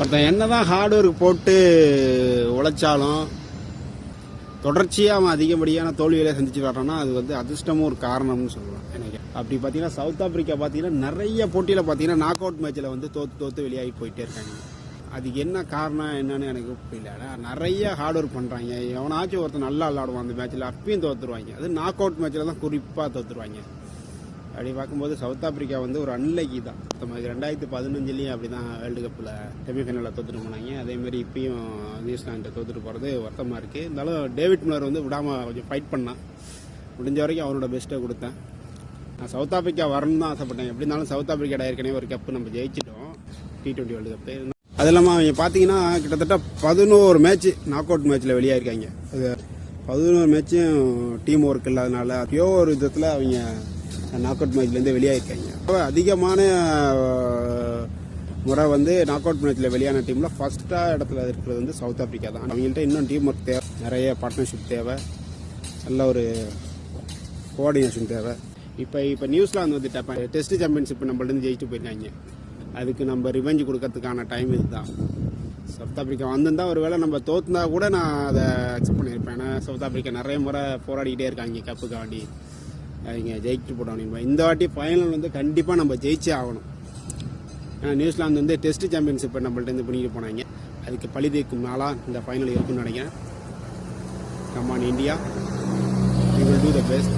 ஒருத்தன் என்னதான் hard work போட்டு உழைச்சாலும் தொடர்ச்சியாக அவன் அதிகப்படியான தோல்விகளை சந்திச்சு வர்றான்னா அது வந்து அதிர்ஷ்டமும் ஒரு காரணம்னு சொல்லலாம் எனக்கு. அப்படி பார்த்தீங்கன்னா சவுத் ஆப்பிரிக்கா பார்த்தீங்கன்னா நிறைய போட்டியில் பார்த்தீங்கன்னா நாக் அவுட் மேட்ச்சில் வந்து தோற்று வெளியாகி போயிட்டே இருக்காங்க. அதுக்கு என்ன காரணம் என்னன்னு எனக்கு புரியல. நிறைய ஹார்ட் ஒர்க் பண்ணுறாங்க. எவனாச்சும் ஒருத்தர் நல்லா விளாடுவான் அந்த மேட்ச்சில், அப்பயும் தோற்றுருவாங்க. அது நாக் அவுட் மேட்ச்சில் தான் குறிப்பாக தோற்றுருவாங்க. அப்படி பார்க்கும்போது சவுத் ஆப்பிரிக்கா வந்து ஒரு அன்லக்கி தான். 2015 அப்படி தான் வேர்ல்டு கப்பில் செமிஃபைனலில் தோற்றுட்டு போனாங்க. அதேமாதிரி இப்பயும் நியூசிலாண்டை தோற்றுட்டு போகிறது வருத்தமாக இருக்குது. இருந்தாலும் டேவிட் மில்லர் வந்து விடாமல் கொஞ்சம் ஃபைட் பண்ணான். முடிஞ்ச வரைக்கும் அவனோட பெஸ்ட்டை கொடுத்தேன். நான் சவுத் ஆப்பிரிக்கா வரணும்னு தான் ஆசைப்பட்டேன். எப்படி இருந்தாலும் சவுத் ஆப்பிரிக்கா ஏற்கனவே ஒரு கப்பு நம்ம ஜெயிச்சிட்டோம், T20 வேர்ல்டு கப்பு. அது இல்லாமல் அவங்க பார்த்தீங்கன்னா கிட்டத்தட்ட 11 மேட்ச் நாக் அவுட் மேட்ச்சில் வெளியாயிருக்காங்க. அது 11 மேட்சும் டீம் ஒர்க் இல்லாதனால எப்பயோ ஒரு விதத்தில் அவங்க நாக் அவுட் மேட்ச்லேருந்து வெளியாயிருக்காங்க. அதிகமான முறை வந்து நாக் அவுட் மேட்ச்சில் வெளியான டீமில் ஃபஸ்ட்டாக இடத்துல இருக்கிறது வந்து சவுத் ஆப்பிரிக்கா தான். அவங்கள்ட்ட இன்னும் டீம் ஒர்க் தேவை, நிறைய பார்ட்னர்ஷிப் தேவை, நல்ல ஒரு கோஆர்டினேஷன் தேவை. இப்போ நியூசிலாந்து வந்து டெஸ்ட் சாம்பியன்ஷிப் நம்மள்டேருந்து ஜெயிச்சுட்டு போயிருக்காங்க. அதுக்கு நம்ம ரிவெஞ்ச் கொடுக்கறதுக்கான டைம் இதுதான். சவுத் ஆப்பிரிக்கா வந்திருந்தா ஒரு வேளை நம்ம தோற்றுந்தா கூட நான் அதை அக்செப்ட் பண்ணியிருப்பேன். ஏன்னா சவுத் ஆப்பிரிக்கா நிறைய முறை போராடிக்கிட்டே இருக்காங்க கப்புக்காண்டி. அவங்க ஜெயிச்சுட்டு போட்டோம். இந்த வாட்டி ஃபைனல் வந்து கண்டிப்பாக நம்ம ஜெயிச்சே ஆகணும். ஏன்னா நியூசிலாந்து வந்து டெஸ்ட் சாம்பியன்ஷிப்பை நம்மள்டேருந்து பண்ணிட்டு போனாங்க. அதுக்கு பழி தீர்க்கும் நாளாக இந்த ஃபைனல் இருக்குன்னு நினைக்கிறேன். Come on India, we will do the best.